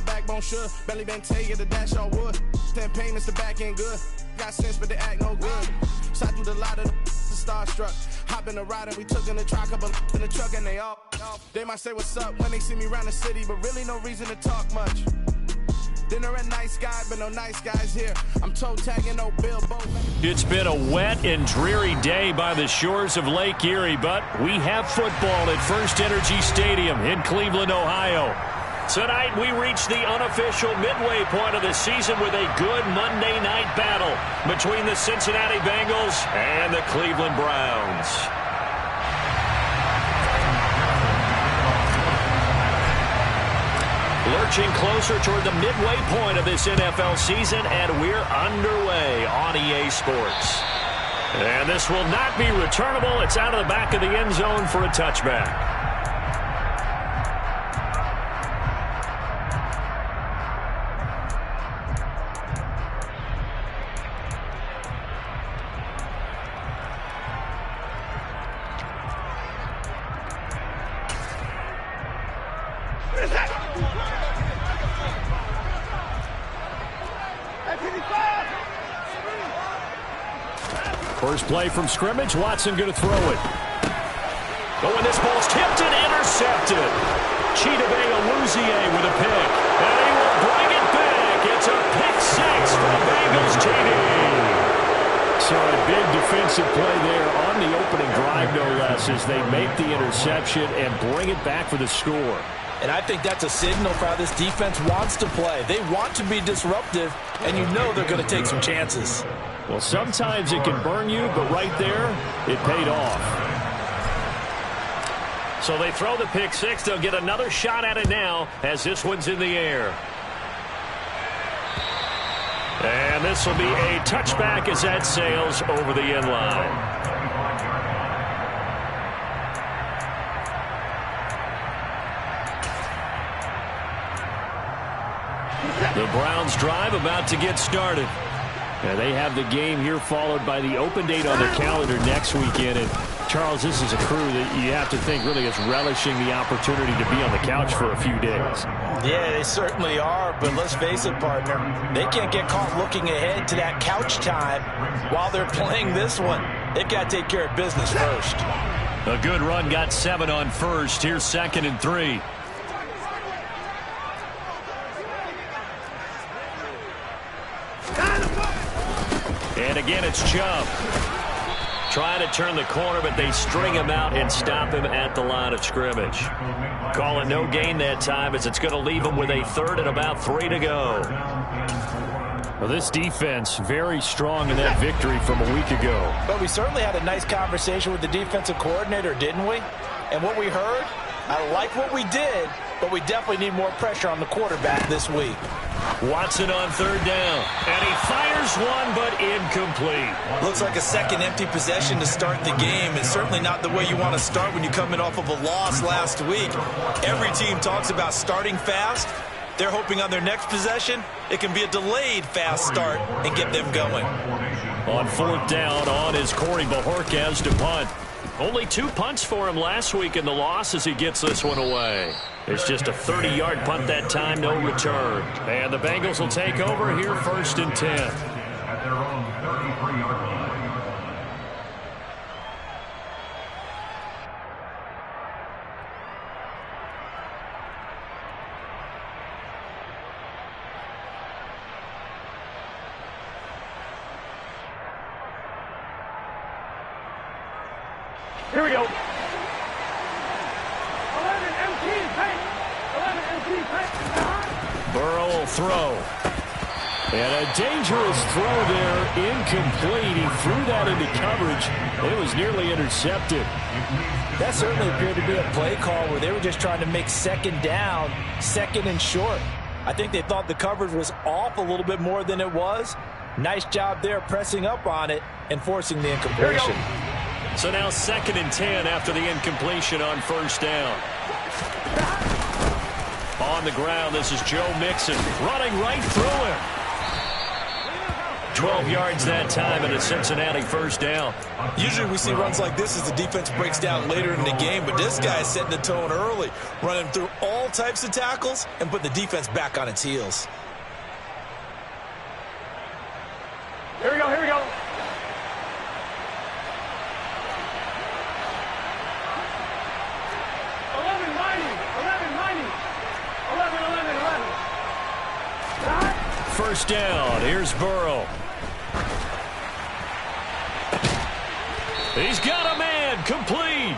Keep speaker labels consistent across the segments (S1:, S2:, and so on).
S1: blood, backbone sure. Belly been taken to dash all wood. 10 payments, the back end good. Got sense, but they act no good. Shot through the lot of the starstruck. Hop in the ride and we took in the truck, up in the truck and they all. They might say what's up when they see me around the city, but really no reason to talk much. Dinner at nice guy, but no nice guys here. I'm toe tagging no Bilbo.
S2: It's been a wet and dreary day by the shores of Lake Erie, but we have football at First Energy Stadium in Cleveland, Ohio. Tonight we reach the unofficial midway point of the season with a good Monday night battle between the Cincinnati Bengals and the Cleveland Browns. Lurching closer toward the midway point of this NFL season, and we're underway on EA Sports. And this will not be returnable. It's out of the back of the end zone for a touchback. First play from scrimmage. Watson going to throw it. Oh, and this ball's tipped and intercepted. Chidobe Awuzie with a pick. And he will bring it back. It's a pick six for the Bengals, TD. So a big defensive play there on the opening drive, no less, as they make the interception and bring it back for the score.
S3: And I think that's a signal for how this defense wants to play. They want to be disruptive, and you know they're going to take some chances.
S2: Well, sometimes it can burn you, but right there, it paid off. So they throw the pick six. They'll get another shot at it now as this one's in the air. And this will be a touchback as that sails over the end line. The Browns drive about to get started. Yeah, they have the game here followed by the open date on their calendar next weekend. And Charles, this is a crew that you have to think really is relishing the opportunity to be on the couch for a few days.
S3: Yeah, they certainly are, but let's face it, partner. They can't get caught looking ahead to that couch time while they're playing this one. They've got to take care of business first.
S2: A good run, got 7 on first. Here's 2nd and 3. And again, it's Chubb. Trying to turn the corner, but they string him out and stop him at the line of scrimmage. Call it no gain that time, as it's going to leave him with a 3rd and about 3 to go. Well, this defense very strong in that victory from a week ago.
S3: But we certainly had a nice conversation with the defensive coordinator, didn't we? And what we heard, I like what we did, but we definitely need more pressure on the quarterback this week.
S2: Watson on 3rd down, and he fires one, but incomplete.
S3: Looks like a second empty possession to start the game, and certainly not the way you want to start when you come in off of a loss last week. Every team talks about starting fast. They're hoping on their next possession, it can be a delayed fast start and get them going.
S2: On 4th down, on is Corey Bajorquez to punt. Only 2 punts for him last week in the loss as he gets this one away. It's just a 30-yard punt that time, no return. And the Bengals will take over here, 1st and 10.
S4: At their own 33-yard line.
S1: Here we go.
S5: 11 MT paint. 11 MT paint.
S2: Burrow will throw. And a dangerous throw there, incomplete. He threw that into coverage. It was nearly intercepted.
S3: That certainly appeared to be a play call where they were just trying to make 2nd down, 2nd and short. I think they thought the coverage was off a little bit more than it was. Nice job there pressing up on it and forcing the incompletion.
S2: So now 2nd and 10 after the incompletion on 1st down. On the ground, this is Joe Mixon running right through him. 12 yards that time and a Cincinnati first down.
S3: Usually we see runs like this as the defense breaks down later in the game, but this guy is setting the tone early, running through all types of tackles and putting the defense back on its heels.
S5: Here we go, here we go. 11.
S2: First down. Here's Burrow. He's got a man. Complete.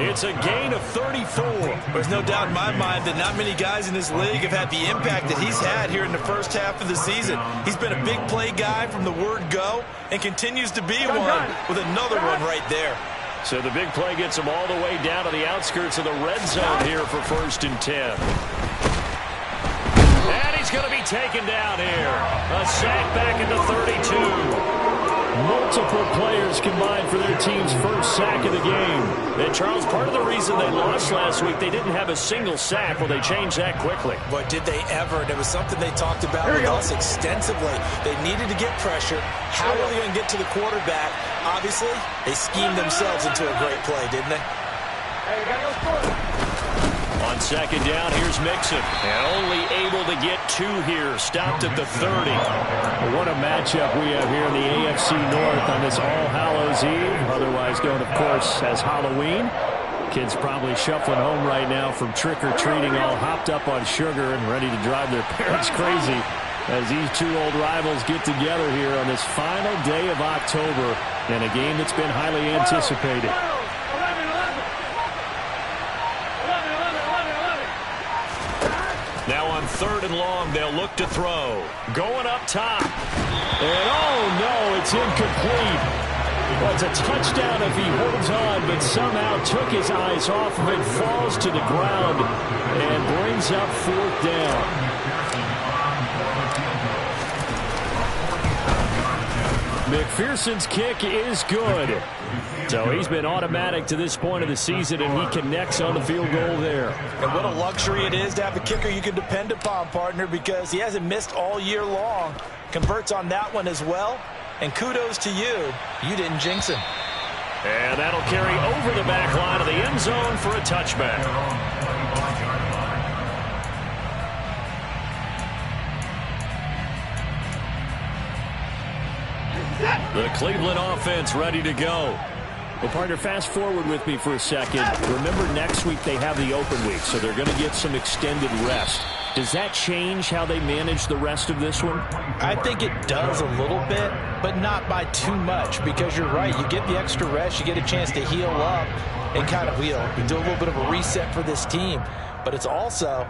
S2: It's a gain of 34.
S3: There's no doubt in my mind that not many guys in this league have had the impact that he's had here in the first half of the season. He's been a big play guy from the word go and continues to be one with another one right there.
S2: So the big play gets him all the way down to the outskirts of the red zone here for 1st and 10. And he's going to be taken down here. A sack back at the 32. Multiple players combined for their team's first sack of the game. And, Charles, part of the reason they lost last week, they didn't have a single sack. Well, they changed that quickly.
S3: But did they ever? And it was something they talked about with us extensively. They needed to get pressure. How are they going to get to the quarterback? Obviously, they schemed themselves into a great play, didn't they?
S5: Hey, we got to go score.
S2: On second down, here's Mixon. And only able to get 2 here. Stopped at the 30. What a matchup we have here in the AFC North on this All Hallows Eve. Otherwise known, of course, as Halloween. Kids probably shuffling home right now from trick-or-treating, all hopped up on sugar and ready to drive their parents crazy as these two old rivals get together here on this final day of October in a game that's been highly anticipated. Now on 3rd and long, they'll look to throw. Going up top. And oh no, it's incomplete. Well, it's a touchdown if he holds on, but somehow took his eyes off of it, falls to the ground, and brings up 4th down. McPherson's kick is good. So he's been automatic to this point of the season, and he connects on the field goal there.
S3: And what a luxury it is to have a kicker you can depend upon, partner, because he hasn't missed all year long. Converts on that one as well. And kudos to you. You didn't jinx him.
S2: And that'll carry over the back line of the end zone for a touchback. The Cleveland offense ready to go. Well, partner, fast forward with me for a second. Remember, next week they have the open week, so they're going to get some extended rest. Does that change how they manage the rest of this one?
S3: I think it does a little bit, but not by too much, because you're right. You get the extra rest. You get a chance to heal up and kind of do a little bit of a reset for this team. But it's also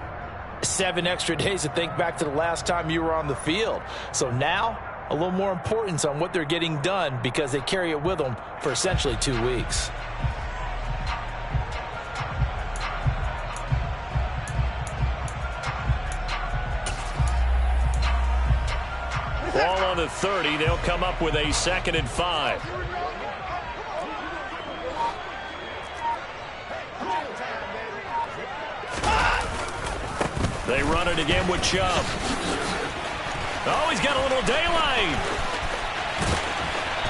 S3: 7 extra days to think back to the last time you were on the field. So now, a little more importance on what they're getting done because they carry it with them for essentially 2 weeks.
S2: Ball on the 30. They'll come up with a 2nd and 5. They run it again with Chubb. Oh, he's got a little daylight.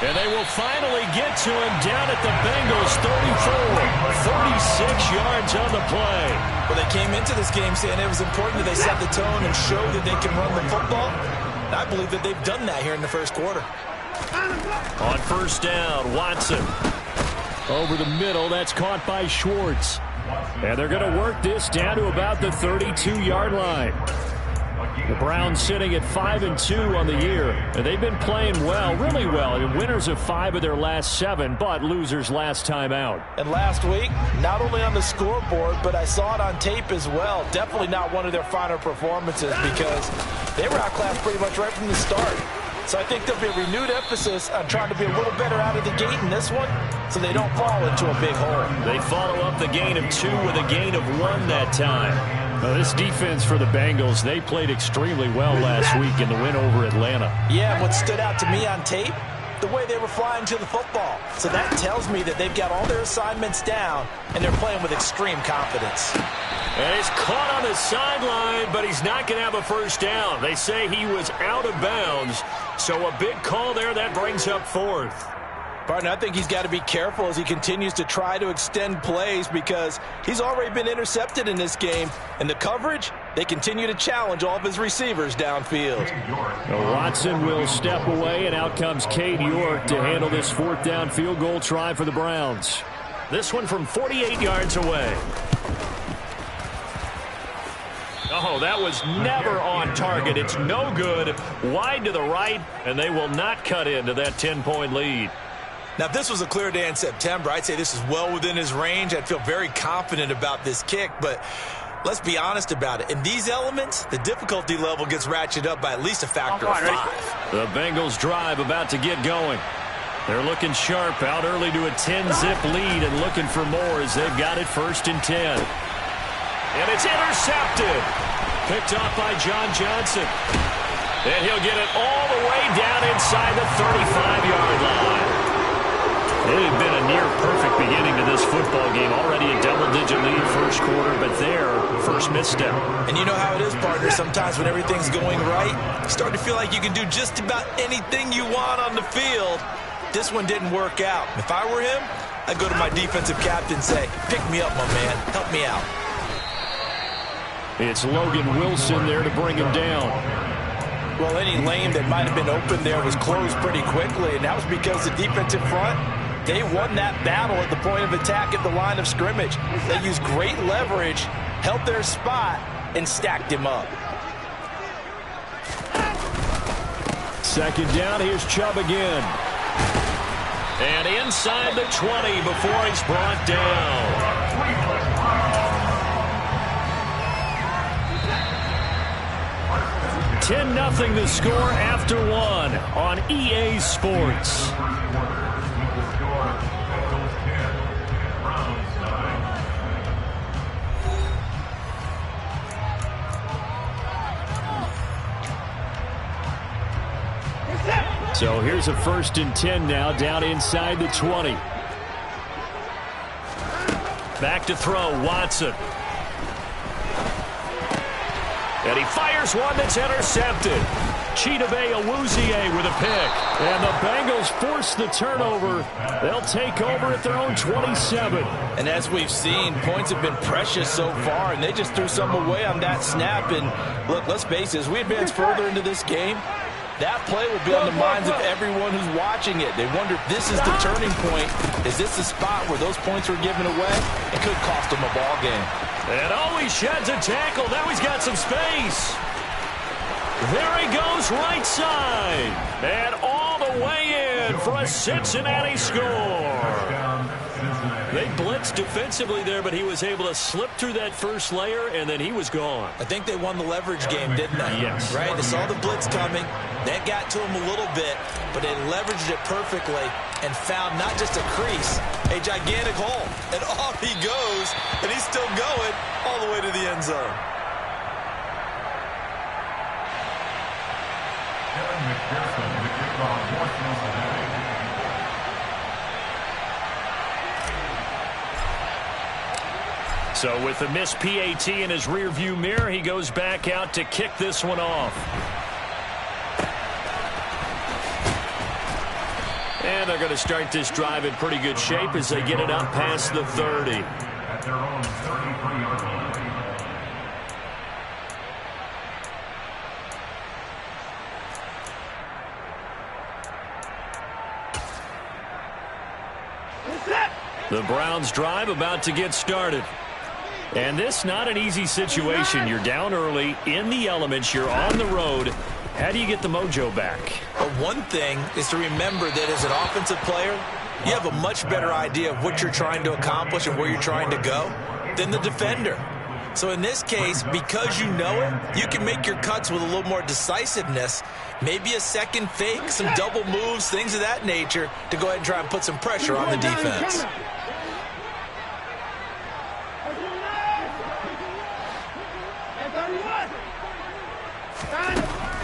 S2: And they will finally get to him down at the Bengals 34. 36 yards on the play.
S3: Well, they came into this game saying it was important that they set the tone and show that they can run the football. And I believe that they've done that here in the first quarter.
S2: On 1st down, Watson. Over the middle, that's caught by Schwartz. And they're going to work this down to about the 32-yard line. The Browns sitting at 5-2 on the year. And they've been playing well, really well. And winners of 5 of their last 7, but losers last time out.
S3: And last week, not only on the scoreboard, but I saw it on tape as well. Definitely not one of their finer performances because they were outclassed pretty much right from the start. So I think there'll be a renewed emphasis on trying to be a little better out of the gate in this one so they don't fall into a big hole.
S2: They follow up the gain of 2 with a gain of 1 that time. Now, this defense for the Bengals, they played extremely well last week in the win over Atlanta.
S3: Yeah, what stood out to me on tape the way they were flying to the football. So that tells me that they've got all their assignments down, and they're playing with extreme confidence.
S2: And he's caught on the sideline, but he's not going to have a first down. They say he was out of bounds, so a big call there that brings up fourth.
S3: Partner, I think he's got to be careful as he continues to try to extend plays because he's already been intercepted in this game. And the coverage, they continue to challenge all of his receivers downfield.
S2: Watson will step away, and out comes Cade York to handle this fourth down field goal try for the Browns. This one from 48 yards away. Oh, that was never on target. It's no good. Wide to the right, and they will not cut into that 10-point lead.
S3: Now, if this was a clear day in September, I'd say this is well within his range. I'd feel very confident about this kick, but let's be honest about it. In these elements, the difficulty level gets ratcheted up by at least a factor of 5.
S2: The Bengals drive about to get going. They're looking sharp, out early to a 10-zip lead and looking for more as they've got it 1st and 10. And it's intercepted. Picked off by John Johnson. And he'll get it all the way down inside the 35-yard line. It had been a near-perfect beginning to this football game. Already a double-digit lead first quarter, but their first misstep.
S3: And you know how it is, partner. Sometimes when everything's going right, you start to feel like you can do just about anything you want on the field. This one didn't work out. If I were him, I'd go to my defensive captain and say, pick me up, my man. Help me out.
S2: It's Logan Wilson there to bring him down.
S3: Well, any lane that might have been open there was closed pretty quickly, and that was because the defensive front, they won that battle at the point of attack at the line of scrimmage. They used great leverage, held their spot, and stacked him up.
S2: 2nd down, here's Chubb again. And inside the 20 before he's brought down. 10-0 the score after 1 on EA Sports. So here's a 1st and 10 now, down inside the 20. Back to throw, Watson. And he fires one that's intercepted. Chidobe Awuzie with a pick. And the Bengals force the turnover. They'll take over at their own 27.
S3: And as we've seen, points have been precious so far, and they just threw some away on that snap. And look, let's face it, as we advance further into this game, that play will be on the minds of everyone who's watching it. They wonder if this is the turning point. Is this the spot where those points were given away? It could cost them a ball game.
S2: And he sheds a tackle. Now he's got some space. There he goes right side. And all the way in for a Cincinnati score. They blitzed defensively there, but he was able to slip through that first layer, and then he was gone.
S3: I think they won the leverage game, didn't they?
S2: Yes.
S3: Right? They saw the blitz coming. That got to him a little bit, but they leveraged it perfectly and found not just a crease, a gigantic hole. And off he goes, and he's still going all the way to the end zone.
S2: So with the missed PAT in his rearview mirror, he goes back out to kick this one off. And they're going to start this drive in pretty good shape as they get it up past the 30.
S4: At their own 33-yard line.
S2: The Browns drive about to get started. And this not an easy situation. You're down early, in the elements, you're on the road. How do you get the mojo back?
S3: Well, one thing is to remember that as an offensive player, you have a much better idea of what you're trying to accomplish and where you're trying to go than the defender. So in this case, because you know it, you can make your cuts with a little more decisiveness, maybe a second fake, some double moves, things of that nature, to go ahead and try and put some pressure on the defense.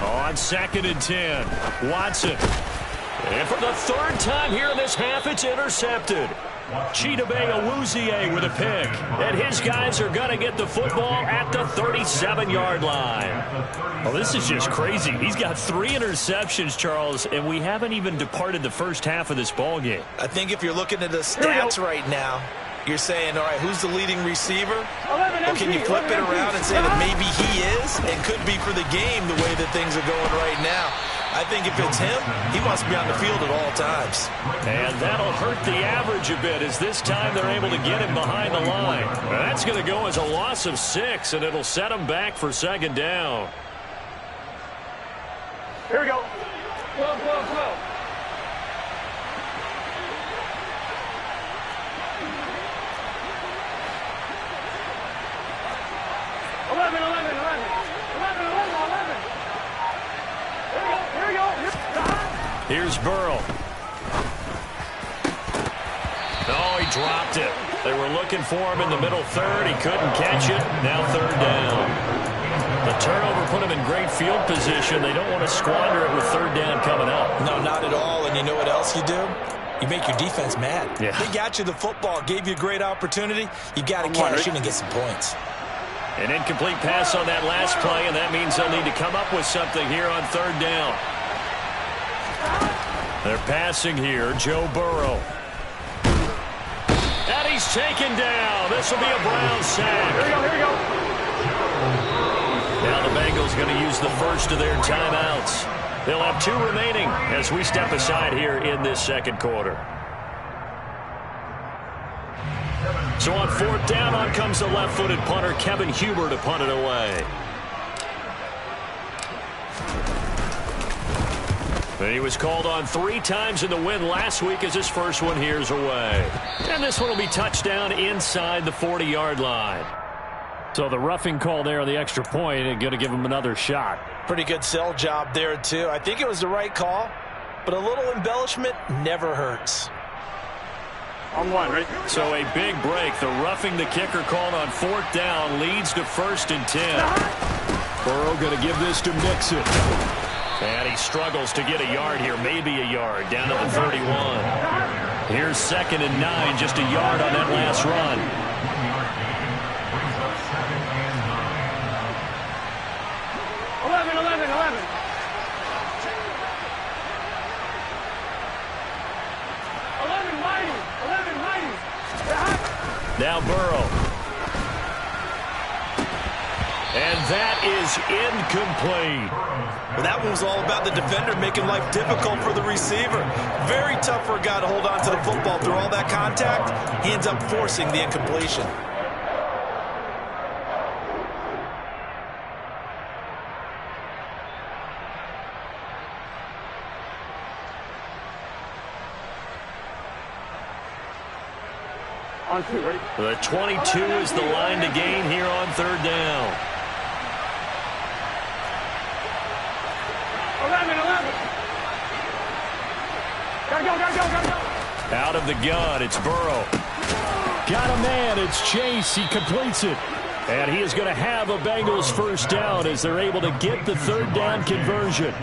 S2: On 2nd and 10, Watson. And for the third time here in this half, it's intercepted. Chidobe with a pick. And his guys are going to get the football at the 37-yard line. Well, this is just crazy. He's got 3 interceptions, Charles, and we haven't even departed the first half of this ball game.
S3: I think if you're looking at the stats right now, you're saying, all right, who's the leading receiver? Or can you flip it around and say that maybe he is and could be for the game the way that things are going right now? I think if it's him, he wants to be on the field at all times.
S2: And that'll hurt the average a bit as this time they're able to get him behind the line. That's going to go as a loss of 6, and it'll set him back for second down.
S5: Here we go. 12, 12, 12. 11, 11, 11. 11, 11, 11. Here we go.
S2: Here's Burrow. Oh, he dropped it. They were looking for him in the middle third. He couldn't catch it. Now third down. The turnover put him in great field position. They don't want to squander it with third down coming up.
S3: No, not at all. And you know what else you do? You make your defense mad.
S2: Yeah.
S3: They got you the football, gave you a great opportunity. You got to cash in and get some points.
S2: An incomplete pass on that last play, and that means they'll need to come up with something here on third down. They're passing here, Joe Burrow. And he's taken down. This will be a Brown sack.
S5: Here we go, here we go.
S2: Now the Bengals going to use the first of their timeouts. They'll have 2 remaining as we step aside here in this second quarter. So on fourth down, on comes the left-footed punter, Kevin Huber, to punt it away. He was called on 3 times in the win last week as his first one here's away. And this one will be touchdown inside the 40-yard line. So the roughing call there on the extra point and going to give him another shot.
S3: Pretty good sell job there, too. I think it was the right call, but a little embellishment never hurts.
S5: On 1, right?
S2: So a big break. The roughing the kicker called on fourth down leads to 1st and 10. Burrow going to give this to Mixon. And he struggles to get a yard here, maybe a yard, down to the 31. Here's 2nd and 9, just a yard on that last run.
S5: 11, 11, 11. 11 mighty, 11 mighty.
S2: Now Burrow. And that is incomplete.
S3: Well, that one was all about the defender making life difficult for the receiver. Very tough for a guy to hold on to the football through all that contact. He ends up forcing the incompletion.
S5: On 2, ready?
S2: The 22 is the line to gain here on third down.
S5: 11, 11. Gotta go.
S2: Out of the gun, it's Burrow. Got a man, it's Chase. He completes it. And he is going to have a Bengals first down as they're able to get the third down conversion.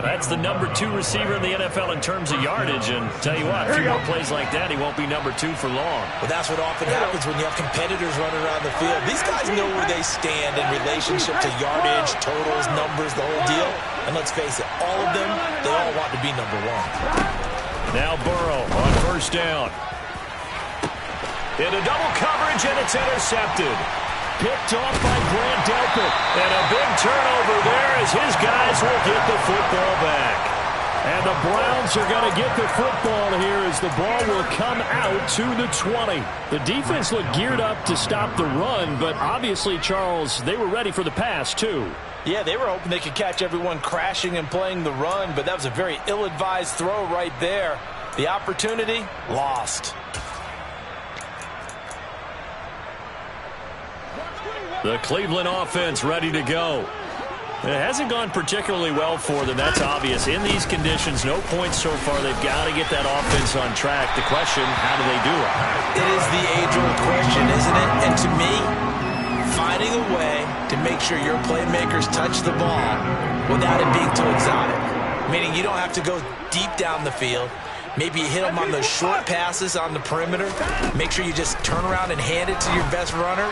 S2: That's the number 2 receiver in the NFL in terms of yardage. And tell you what, a few more plays like that, he won't be number 2 for long.
S3: Well, that's what often happens when you have competitors running around the field. These guys know where they stand in relationship to yardage, totals, numbers, the whole deal. And let's face it, all of them, they all want to be number 1.
S2: Now Burrow on first down. Into double coverage, and it's intercepted. Picked off by Grant Delpit. And a big turnover there as his guys will get the football back. And the Browns are going to get the football here as the ball will come out to the 20. The defense looked geared up to stop the run, but obviously, Charles, they were ready for the pass, too.
S3: Yeah, they were hoping they could catch everyone crashing and playing the run, but that was a very ill-advised throw right there. The opportunity, lost.
S2: The Cleveland offense ready to go. It hasn't gone particularly well for them, that's obvious. In these conditions, no points so far. They've got to get that offense on track. The question, how do they do it?
S3: It is the age-old question, isn't it? And to me, finding a way to make sure your playmakers touch the ball without it being too exotic. meaning you don't have to go deep down the field. Maybe you hit them on those short passes on the perimeter. Make sure you just turn around and hand it to your best runner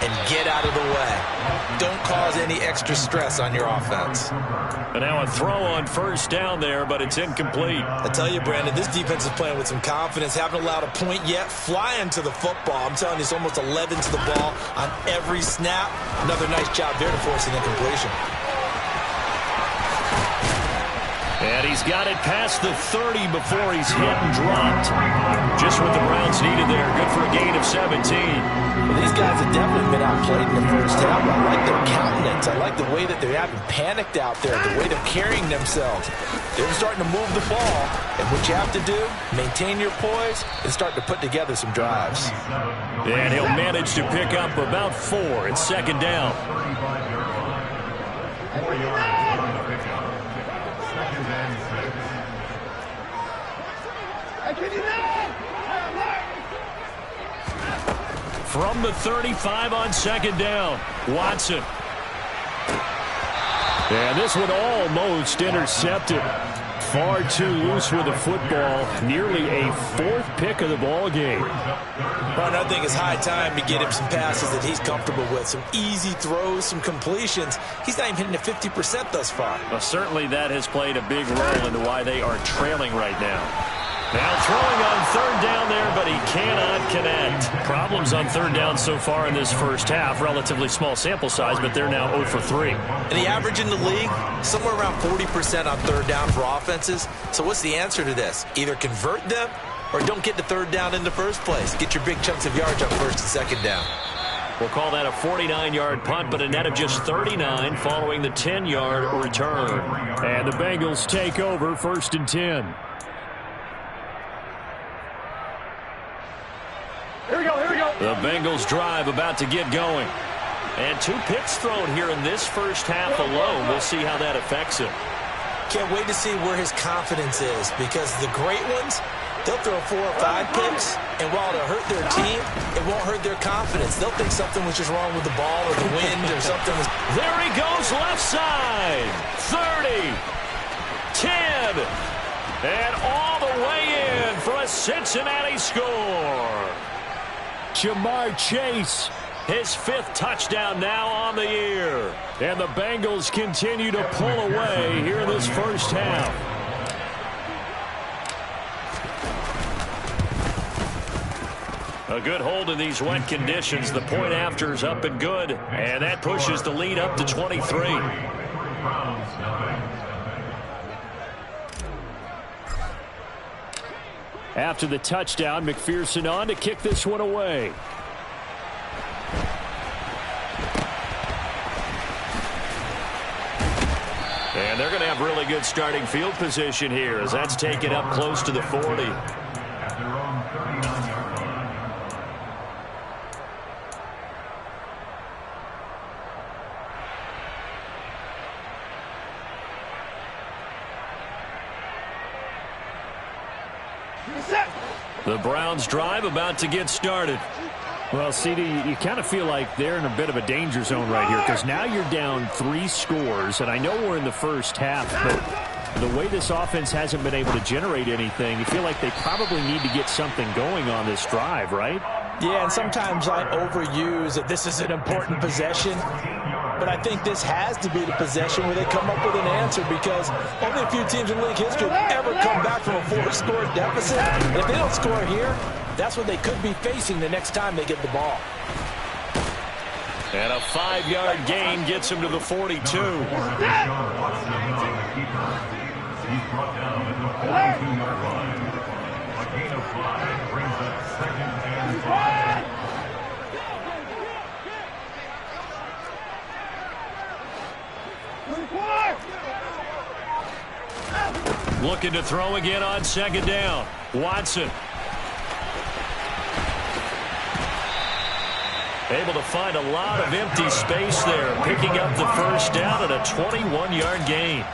S3: and get out of the way. Don't cause any extra stress on your offense.
S2: And now a throw on first down there, but it's incomplete.
S3: I tell you, Brandon, this defense is playing with some confidence. Haven't allowed a point yet. Flying to the football. I'm telling you, it's almost 11 to the ball on every snap. Another nice job there to force an incompletion.
S2: And he's got it past the 30 before he's hit and dropped. Just what the Browns needed there. Good for a gain of 17.
S3: Well, these guys have definitely been outplayed in the first half. I like their countenance. I like the way that they haven't panicked out there, the way they're carrying themselves. They're starting to move the ball. And what you have to do, maintain your poise and start to put together some drives.
S2: And he'll manage to pick up about 4. It's second down. From the 35 on second down, Watson. And this one almost intercepted. Far too loose with the football. Nearly a 4th pick of the ball game.
S3: Well, I think it's high time to get him some passes that he's comfortable with. Some easy throws, some completions. He's not even hitting at 50% thus far.
S2: Well, certainly that has played a big role into why they are trailing right now. Now throwing on third down there, but he cannot connect. Problems on third down so far in this first half. Relatively small sample size, but they're now 0 for 3.
S3: And the average in the league, somewhere around 40% on third down for offenses. So what's the answer to this? Either convert them or don't get the third down in the first place. Get your big chunks of yards on first and second down.
S2: We'll call that a 49-yard punt, but a net of just 39 following the 10-yard return. And the Bengals take over 1st and 10.
S5: Here we go, here we go.
S2: The Bengals drive about to get going. And 2 picks thrown here in this first half alone. We'll see how that affects him.
S3: Can't wait to see where his confidence is, because the great ones, they'll throw 4 or 5 picks, and while it'll hurt their team, it won't hurt their confidence. They'll think something was just wrong with the ball or the wind or something.
S2: There he goes, left side. 30, 10, and all the way in for a Cincinnati score. Jamar Chase, his 5th touchdown now on the year. And the Bengals continue to pull away here in this first half. A good hold in these wet conditions. The point after is up and good. And that pushes the lead up to 23. After the touchdown, McPherson on to kick this one away. And they're going to have really good starting field position here as that's taken up close to the 40. The Browns drive about to get started. Well, CD, you kind of feel like they're in a bit of a danger zone right here because now you're down 3 scores, and I know we're in the first half, but the way this offense hasn't been able to generate anything, you feel like they probably need to get something going on this drive, right?
S3: Yeah, and sometimes I overuse that this is an important possession. But I think this has to be the possession where they come up with an answer, because only a few teams in league history have ever come back from a 4-score deficit. And if they don't score here, that's what they could be facing the next time they get the ball.
S2: And a 5-yard gain gets him to the 42.
S4: He's brought down at the 42-yard line. A gain of 5 brings up 2nd and 5.
S2: Looking to throw again on second down. Watson. Able to find a lot of empty space there, picking up the first down at a 21-yard gain.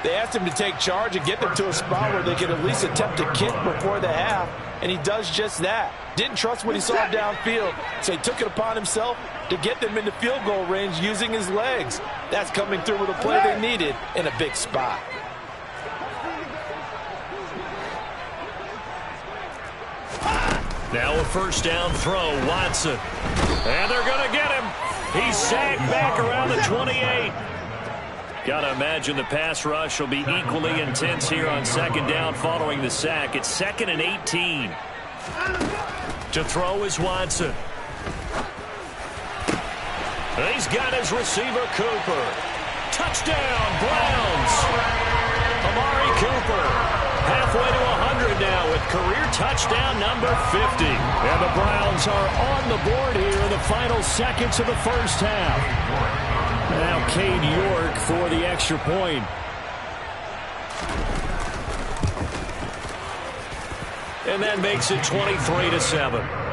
S3: They asked him to take charge and get them to a spot where they could at least attempt to kick before the half, and he does just that. Didn't trust what he saw downfield, so he took it upon himself to get them into field goal range using his legs. That's coming through with a play they needed in a big spot.
S2: Now a first down throw, Watson. And they're going to get him. He's sagged back around the 28. Got to imagine the pass rush will be equally intense here on second down following the sack. It's 2nd and 18. To throw is Watson. He's got his receiver, Cooper. Touchdown, Browns. Amari Cooper, halfway to 100 now with career touchdown number 50. And the Browns are on the board here in the final seconds of the first half. Now Cade York for the extra point. And that makes it 23-7.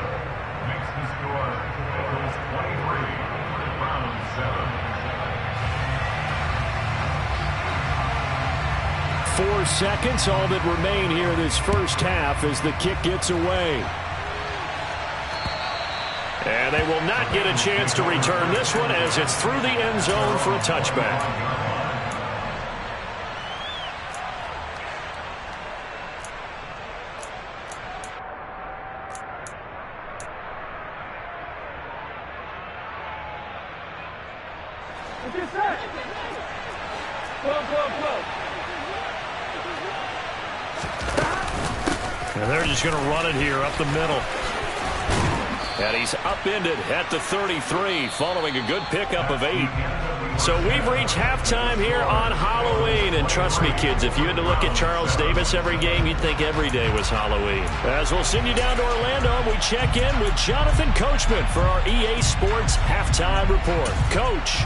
S2: 4 seconds, all that remain here in this first half as the kick gets away. And they will not get a chance to return this one as it's through the end zone for a touchback. And they're just going to run it here up the middle. And he's upended at the 33 following a good pickup of 8. So we've reached halftime here on Halloween. And trust me, kids, if you had to look at Charles Davis every game, you'd think every day was Halloween. As we'll send you down to Orlando, we check in with Jonathan Coachman for our EA Sports Halftime Report. Coach.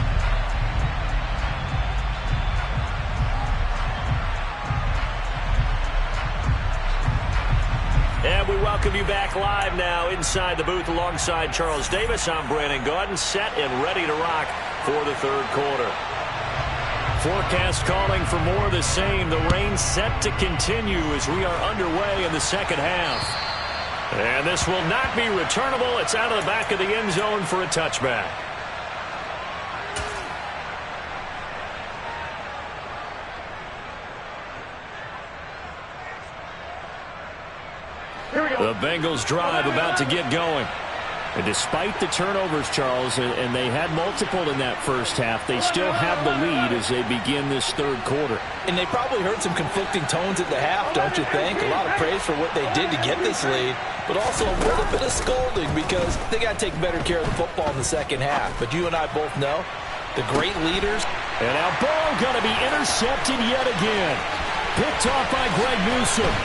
S2: And we welcome you back live now inside the booth alongside Charles Davis. I'm Brandon Gaudin, set and ready to rock for the third quarter. Forecast calling for more of the same. The rain set to continue as we are underway in the second half. And this will not be returnable. It's out of the back of the end zone for a touchback. The Bengals drive about to get going. And despite the turnovers, Charles, and they had multiple in that first half, they still have the lead as they begin this third quarter.
S3: And they probably heard some conflicting tones at the half, don't you think? A lot of praise for what they did to get this lead, but also a little bit of scolding because they got to take better care of the football in the second half. But you and I both know the great leaders.
S2: And now Burrow going to be intercepted yet again. Picked off by Greg Newsome.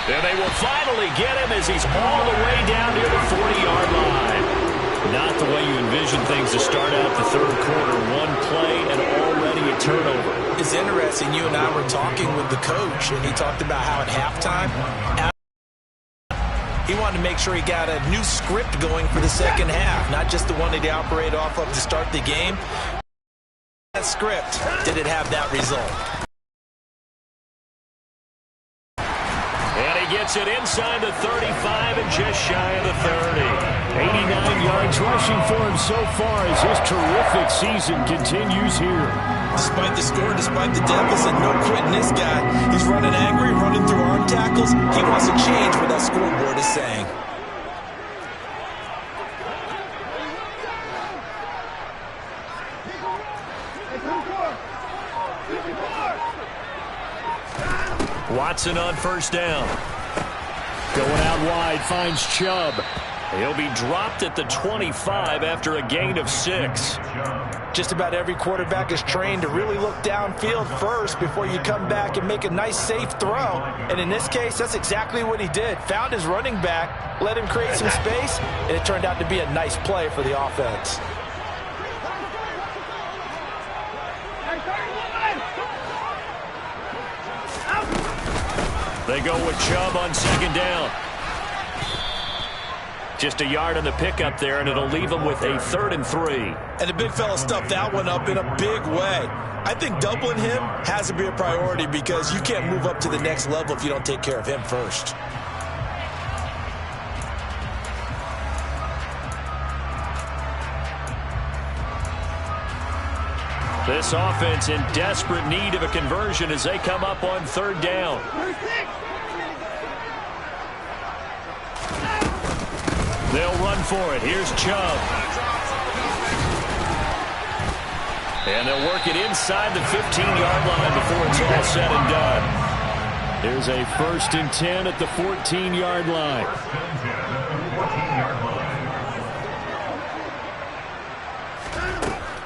S2: And they will finally get him as he's all the way down near the 40-yard line. Not the way you envision things to start out the third quarter. One play and already a turnover.
S3: It's interesting. You and I were talking with the coach, and he talked about how at halftime, he wanted to make sure he got a new script going for the second half, not just the one that he operated off of to start the game. That script, did it have that result?
S2: Gets it inside the 35 and just shy of the 30. 89 yards rushing for him so far as his terrific season continues here.
S3: Despite the score, despite the deficit, no quitting this guy. He's running angry, running through arm tackles. He wants to change what that scoreboard is saying.
S2: Watson on first down. Going out wide, finds Chubb. He'll be dropped at the 25 after a gain of 6.
S3: Just about every quarterback is trained to really look downfield first before you come back and make a nice, safe throw. And in this case, that's exactly what he did. Found his running back, let him create some space, and it turned out to be a nice play for the offense.
S2: They go with Chubb on second down. Just a yard on the pickup there, and it'll leave them with a 3rd and 3.
S3: And the big fella stuffed that one up in a big way. I think doubling him has to be a priority because you can't move up to the next level if you don't take care of him first.
S2: This offense in desperate need of a conversion as they come up on 3rd down. They'll run for it. Here's Chubb. And they'll work it inside the 15-yard line before it's all said and done. Here's a 1st and 10 at the 14-yard line.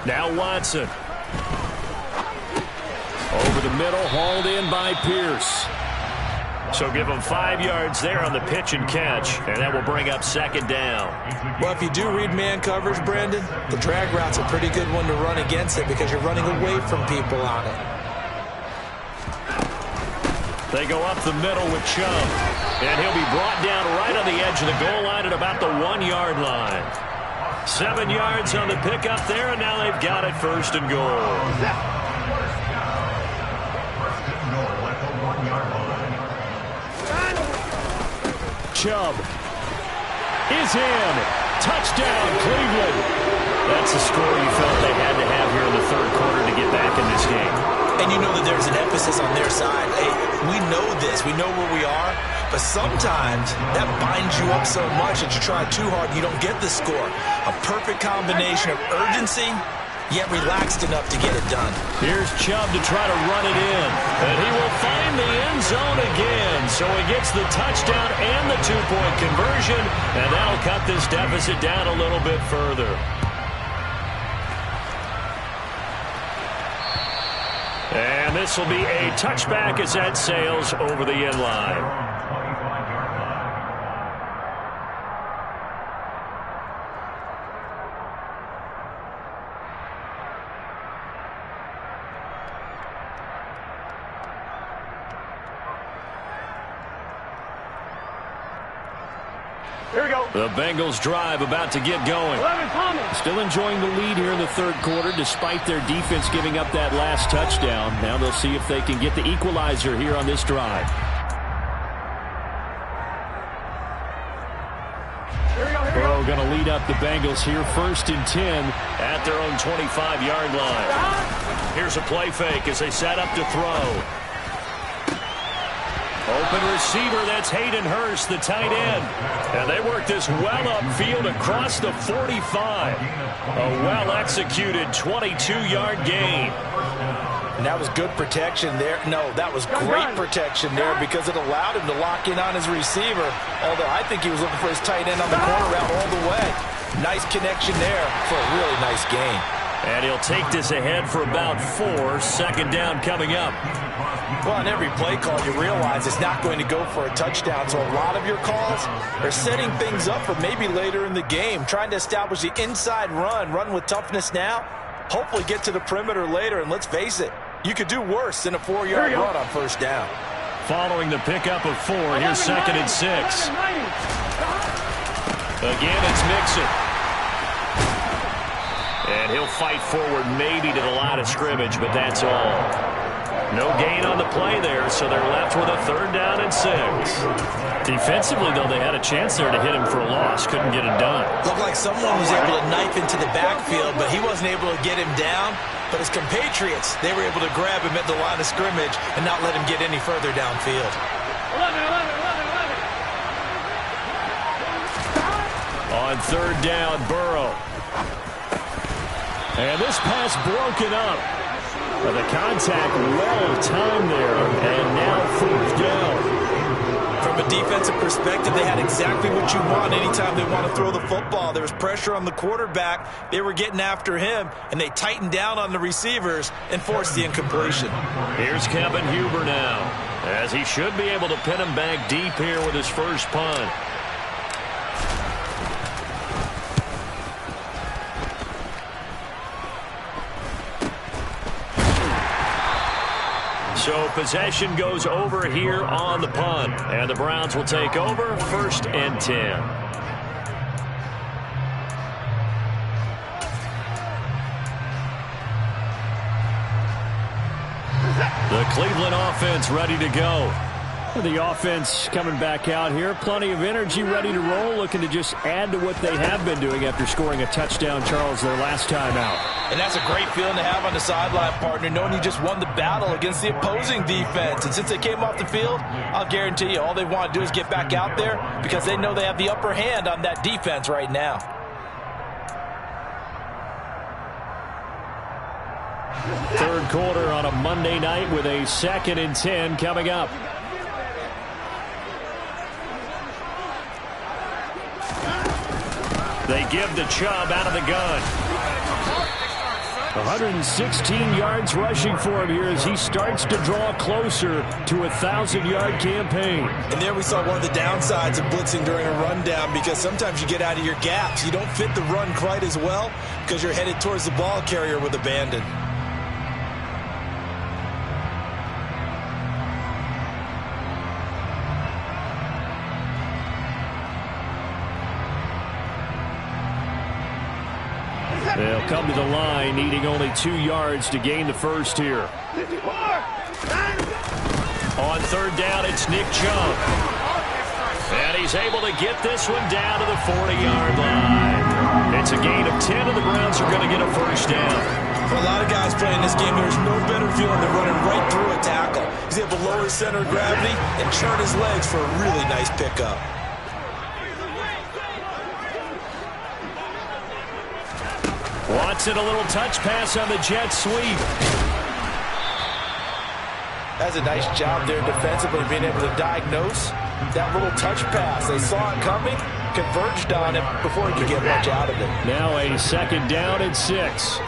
S2: Now Watson. Over the middle, hauled in by Pierce. So give them 5 yards there on the pitch and catch, and that will bring up 2nd down.
S3: Well, if you do read man coverage, Brandon, the drag route's a pretty good one to run against it because you're running away from people on it.
S2: They go up the middle with Chubb, and he'll be brought down right on the edge of the goal line at about the 1-yard line. 7 yards on the pickup there, and now they've got it 1st and goal. Chubb is in. Touchdown, Cleveland. That's the score you felt they had to have here in the 3rd quarter to get back in this game.
S3: And you know that there's an emphasis on their side. Hey, we know this. We know where we are. But sometimes that binds you up so much that you try too hard and you don't get the score. A perfect combination of urgency, yet relaxed enough to get it done.
S2: Here's Chubb to try to run it in. And he will find the end zone again. So he gets the touchdown and the 2-point conversion. And that'll cut this deficit down a little bit further. And this will be a touchback as that sails over the end line.
S5: Here we go.
S2: The Bengals drive about to get going. Still enjoying the lead here in the 3rd quarter despite their defense giving up that last touchdown. Now they'll see if they can get the equalizer here on this drive. Burrow going to lead up the Bengals here 1st and 10 at their own 25-yard line. Here's a play fake as they set up to throw. Open receiver, that's Hayden Hurst, the tight end. And they work this well upfield across the 45. A well-executed 22-yard gain.
S3: And that was good protection there. No, that was great protection there because it allowed him to lock in on his receiver. Although I think he was looking for his tight end on the corner route all the way. Nice connection there for a really nice gain.
S2: And he'll take this ahead for about 4. 2nd down coming up.
S3: Well, on every play call, you realize it's not going to go for a touchdown. So a lot of your calls are setting things up for maybe later in the game, trying to establish the inside run with toughness now, hopefully get to the perimeter later. And let's face it, you could do worse than a 4-yard run on 1st down.
S2: Following the pickup of 4, here's 2nd and 6. Again, it's Mixon. And he'll fight forward maybe to the line of scrimmage, but that's all. No gain on the play there, so they're left with a 3rd down and 6. Defensively, though, they had a chance there to hit him for a loss. Couldn't get it done.
S3: Looked like someone was able to knife into the backfield, but he wasn't able to get him down. But his compatriots, they were able to grab him at the line of scrimmage and not let him get any further downfield.
S5: 11.
S2: On 3rd down, Burrow. And this pass broken up. But the contact well timed there, and now 4th down.
S3: From a defensive perspective, they had exactly what you want anytime they want to throw the football. There was pressure on the quarterback. They were getting after him, and they tightened down on the receivers and forced the incompletion.
S2: Here's Kevin Huber now, as he should be able to pin him back deep here with his first punt. So possession goes over here on the punt. And the Browns will take over 1st and 10. The Cleveland offense ready to go. The offense coming back out here. Plenty of energy, ready to roll, looking to just add to what they have been doing after scoring a touchdown, Charles, their last time out.
S3: And that's a great feeling to have on the sideline, partner, knowing you just won the battle against the opposing defense. And since they came off the field, I'll guarantee you all they want to do is get back out there because they know they have the upper hand on that defense right now.
S2: Third quarter on a Monday night with a 2nd and 10 coming up. They give to Chubb out of the gun. 116 yards rushing for him here as he starts to draw closer to a 1,000-yard campaign.
S3: And there we saw one of the downsides of blitzing during a rundown because sometimes you get out of your gaps. You don't fit the run quite as well because you're headed towards the ball carrier with abandon.
S2: They'll come to the line, needing only 2 yards to gain the first here. On third down, it's Nick Chubb. And he's able to get this one down to the 40-yard line. It's a gain of 10, and the Browns are going to get a first down.
S3: For a lot of guys playing this game, there's no better feeling than running right through a tackle. He's able to lower his center of gravity and churn his legs for a really nice pickup.
S2: Watson, a little touch pass on the jet sweep.
S3: That's a nice job there defensively, being able to diagnose that little touch pass. They saw it coming, converged on it before he could get much out of it.
S2: Now a 2nd down and 6.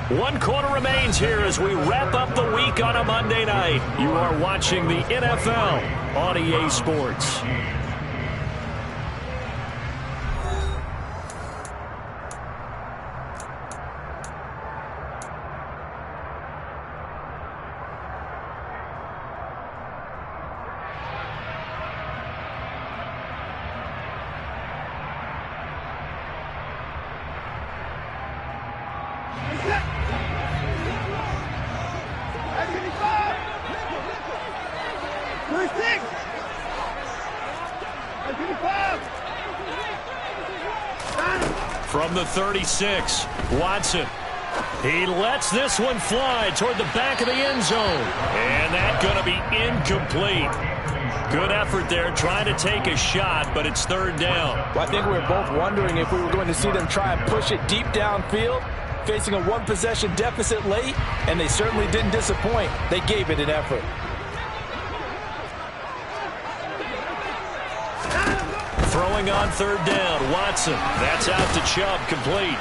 S2: One quarter remains here as we wrap up the week on a Monday night. You are watching the NFL on EA Sports. From the 36, Watson. He lets this one fly toward the back of the end zone. And that's going to be incomplete. Good effort there, trying to take a shot, but it's third down.
S3: Well, I think we were both wondering if we were going to see them try and push it deep downfield, facing a one-possession deficit late, and they certainly didn't disappoint. They gave it an effort.
S2: Throwing on third down, Watson. That's out to Chubb, complete.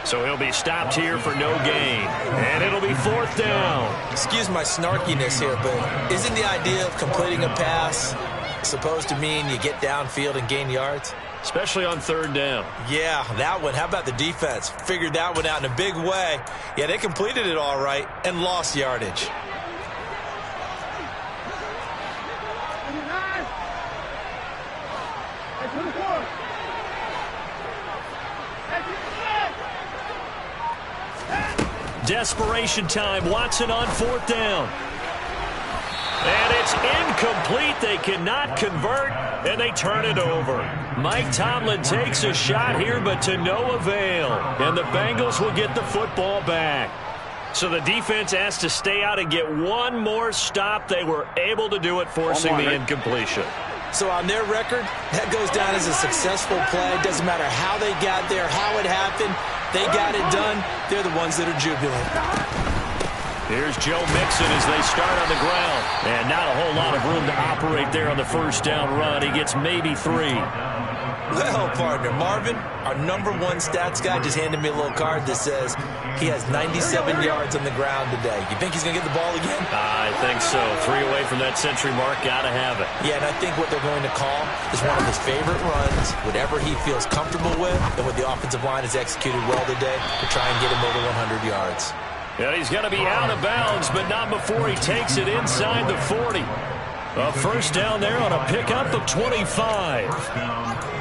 S2: So he'll be stopped here for no gain. And it'll be fourth down.
S3: Excuse my snarkiness here, but isn't the idea of completing a pass supposed to mean you get downfield and gain yards?
S2: Especially on third down.
S3: Yeah, that one. How about the defense? Figured that one out in a big way. Yeah, they completed it all right and lost yardage.
S2: Desperation time. Watson on fourth down. And it's incomplete. They cannot convert, and they turn it over. Mike Tomlin takes a shot here, but to no avail. And the Bengals will get the football back. So the defense has to stay out and get one more stop. They were able to do it, forcing the incompletion.
S3: So on their record, that goes down as a successful play. Doesn't matter how they got there, how it happened. They got it done. They're the ones that are jubilant.
S2: Here's Joe Mixon as they start on the ground. And not a whole lot of room to operate there on the first down run. He gets maybe 3.
S3: Well, partner, Marvin, our #1 stats guy, just handed me a little card that says he has 97 yards on the ground today. You think he's going to get the ball again?
S2: I think so. 3 away from that century mark. Got to have it.
S3: Yeah, and I think what they're going to call is one of his favorite runs, whatever he feels comfortable with, and what the offensive line has executed well today to try and get him over 100 yards.
S2: And he's going to be out of bounds, but not before he takes it inside the 40. A first down there on a pickup of 25.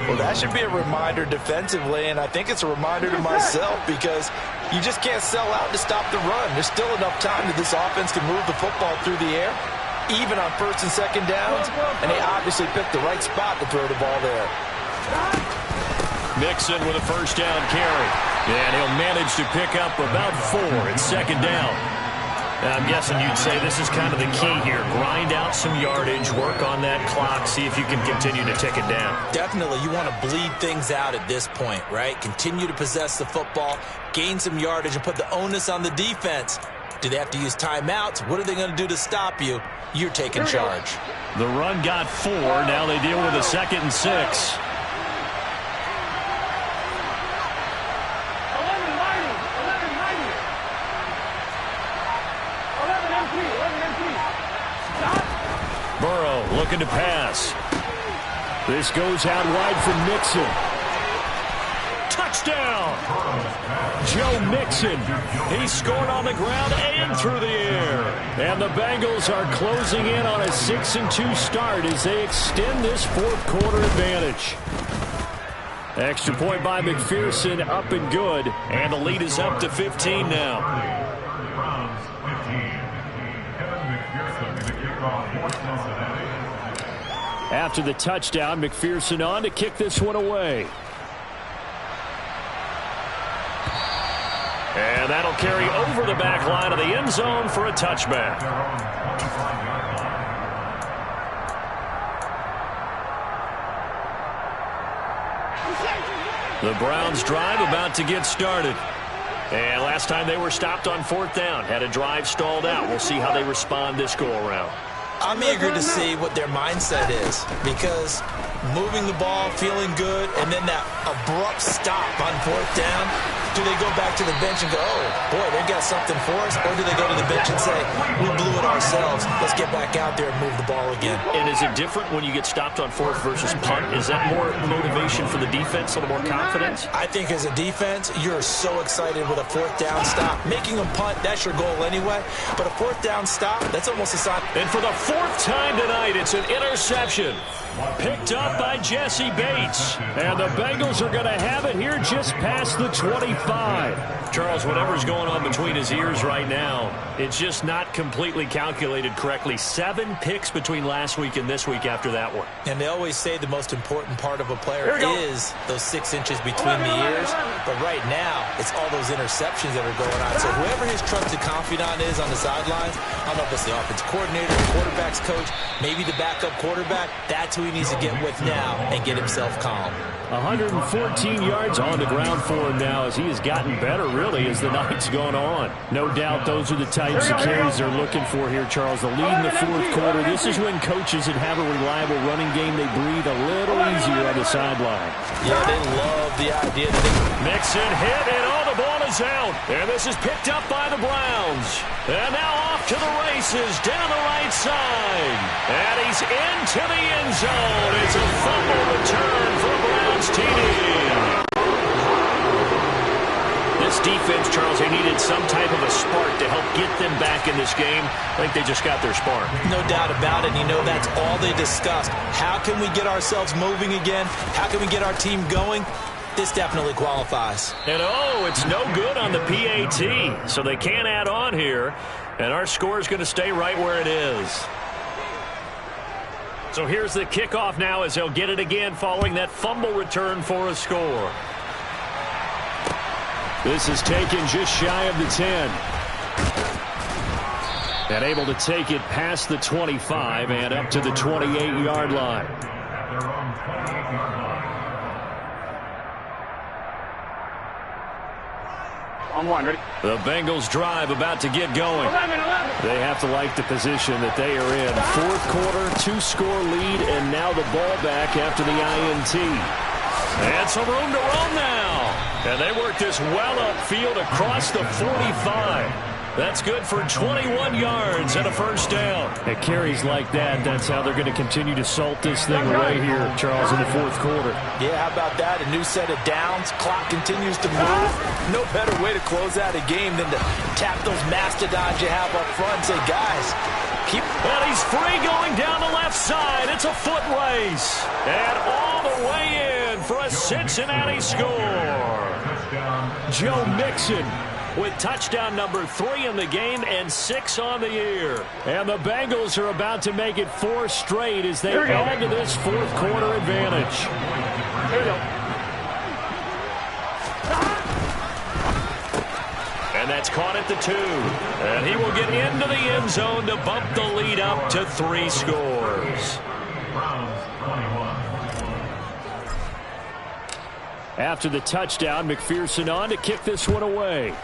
S3: Well, that should be a reminder defensively, and I think it's a reminder to myself because you just can't sell out to stop the run. There's still enough time that this offense can move the football through the air, even on first and second downs, and they obviously picked the right spot to throw the ball there.
S2: Mixon with a first down carry, and he'll manage to pick up about 4 at second down. I'm guessing you'd say this is kind of the key here. Grind out some yardage, work on that clock, see if you can continue to tick it down.
S3: Definitely, you want to bleed things out at this point, right? Continue to possess the football, gain some yardage, and put the onus on the defense. Do they have to use timeouts? What are they going to do to stop you? You're taking charge.
S2: The run got 4. Now they deal with a 2nd and 6. Burrow looking to pass. This goes out wide from Mixon. Touchdown! Joe Mixon. He scored on the ground and through the air. And the Bengals are closing in on a 6-2 start as they extend this fourth quarter advantage. Extra point by McPherson, up and good. And the lead is up to 15 now. After the touchdown, McPherson on to kick this one away. And that'll carry over the back line of the end zone for a touchback. The Browns drive about to get started. And last time they were stopped on 4th down, had a drive stalled out. We'll see how they respond this go-around.
S3: I'm eager to see what their mindset is because moving the ball, feeling good, and then that abrupt stop on 4th down, do they go back to the bench and go, oh, boy, they got something for us? Or do they go to the bench and say, we blew it ourselves, let's get back out there and move the ball again?
S2: And is it different when you get stopped on 4th versus punt? Is that more motivation for the defense, a little more confidence?
S3: I think as a defense, you're so excited with a 4th down stop. Making a punt, that's your goal anyway. But a 4th down stop, that's almost a sign.
S2: And for the 4th time tonight, it's an interception. Picked up by Jesse Bates. And the Bengals are going to have it here just past the 25. Charles, whatever's going on between his ears right now, it's just not completely calculated correctly. 7 picks between last week and this week after that one.
S3: And they always say the most important part of a player is those 6 inches between the ears. But right now, it's all those interceptions that are going on. So whoever his trusted confidant is on the sidelines, I don't know if it's the offense coordinator, the quarterback's coach, maybe the backup quarterback, that's who he needs to get with now and get himself calm.
S2: 114 yards on the ground for him now as he has gotten better, really, as the night's gone on. No doubt those are the types of carries they're looking for here, Charles. The lead in the fourth quarter. This is when coaches that have a reliable running game, they breathe a little easier on the sideline.
S3: Yeah, they love the idea that
S2: Mixon hit, and the ball is out. And this is picked up by the Browns. And now off to the races down the right side. And he's into the end zone. It's a fumble return for a Browns TD. This defense, Charles, they needed some type of a spark to help get them back in this game. I think they just got their spark.
S3: No doubt about it. You know, that's all they discussed. How can we get ourselves moving again? How can we get our team going? This definitely qualifies.
S2: And it's no good on the PAT, so they can't add on here. And our score is going to stay right where it is. So here's the kickoff now as they'll get it again following that fumble return for a score. This is taken just shy of the 10. And able to take it past the 25 and up to the 28-yard line.
S5: On 1, ready?
S2: The Bengals drive about to get going.
S5: 11.
S2: They have to like the position that they are in. Fourth quarter, 2-score lead, and now the ball back after the INT. And some room to run now. And they work this well upfield across the 45. That's good for 21 yards and a first down. At carries like that, that's how they're going to continue to salt this thing away here, Charles, in the fourth quarter.
S3: Yeah, how about that? A new set of downs. Clock continues to move. No better way to close out a game than to tap those mastodons you have up front and say, guys, keep...
S2: And he's free going down the left side. It's a foot race. And all the way in for a Cincinnati score. Joe Mixon with touchdown number 3 in the game and 6 on the year. And the Bengals are about to make it 4 straight as they add to this fourth quarter advantage.
S5: Here we go.
S2: And that's caught at the 2. And he will get into the end zone to bump the lead up to 3 scores. After the touchdown, McPherson on to kick this one away.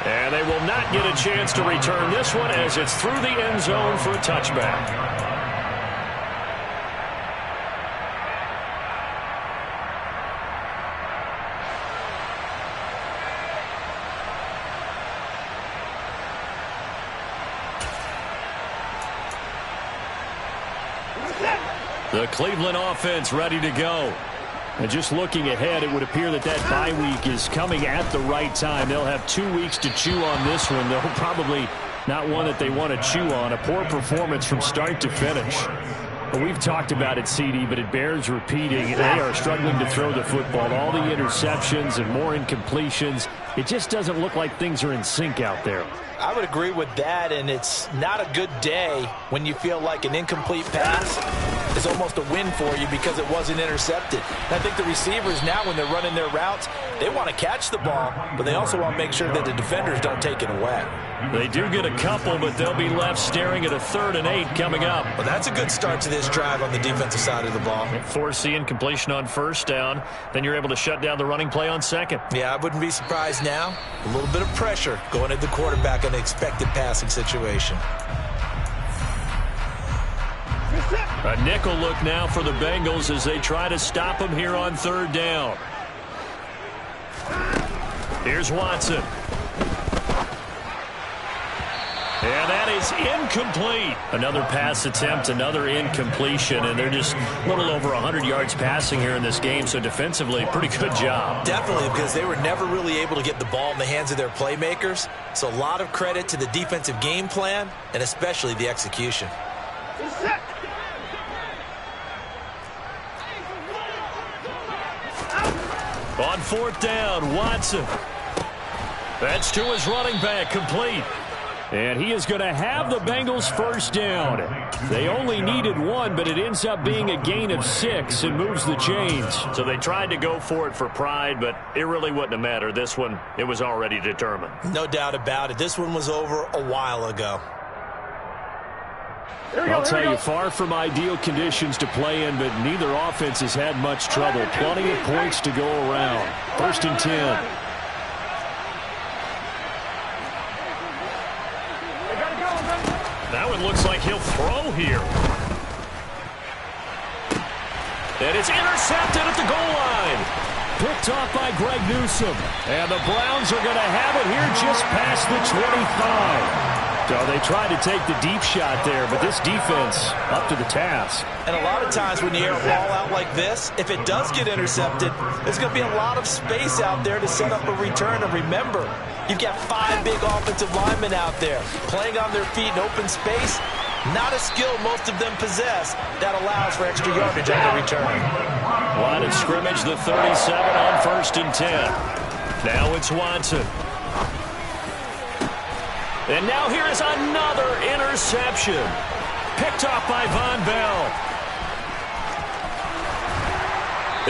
S2: And they will not get a chance to return this one as it's through the end zone for a touchback. The Cleveland offense ready to go. And just looking ahead, it would appear that bye week is coming at the right time. They'll have 2 weeks to chew on this one, though probably not one that they want to chew on. A poor performance from start to finish. Well, we've talked about it, CD, but it bears repeating. They are struggling to throw the football. All the interceptions and more incompletions. It just doesn't look like things are in sync out there.
S3: I would agree with that, and it's not a good day when you feel like an incomplete pass is almost a win for you because it wasn't intercepted. And I think the receivers now, when they're running their routes, they want to catch the ball, but they also want to make sure that the defenders don't take it away.
S2: They do get a couple, but they'll be left staring at a 3rd and 8 coming up.
S3: Well, that's a good start to this drive on the defensive side of the ball.
S2: Force the incompletion on first down, then you're able to shut down the running play on second.
S3: Yeah, I wouldn't be surprised now. A little bit of pressure going at the quarterback in an expected passing situation.
S2: A nickel look now for the Bengals as they try to stop him here on 3rd down. Here's Watson. And that is incomplete. Another pass attempt, another incompletion, and they're just a little over 100 yards passing here in this game, so defensively, pretty good job.
S3: Definitely, because they were never really able to get the ball in the hands of their playmakers, so a lot of credit to the defensive game plan, and especially the execution.
S2: On 4th down, Watson. That's to his running back, complete. And he is going to have the Bengals first down. They only needed 1, but it ends up being a gain of 6 and moves the chains. So they tried to go for it for pride, but it really wouldn't have mattered. This one, it was already determined.
S3: No doubt about it. This one was over a while ago.
S2: I'll tell you, far from ideal conditions to play in, but neither offense has had much trouble. Plenty of points to go around. 1st and 10. Now it looks like he'll throw here. And it's intercepted at the goal line. Picked off by Greg Newsome. And the Browns are going to have it here just past the 25. So they tried to take the deep shot there, but this defense up to the task.
S3: And a lot of times when you air a ball out like this, if it does get intercepted, there's going to be a lot of space out there to set up a return. And remember, you've got 5 big offensive linemen out there playing on their feet in open space. Not a skill most of them possess that allows for extra yardage on the return.
S2: Line of scrimmage, the 37 on 1st and 10. Now it's Watson. And now here is another interception. Picked off by Von Bell.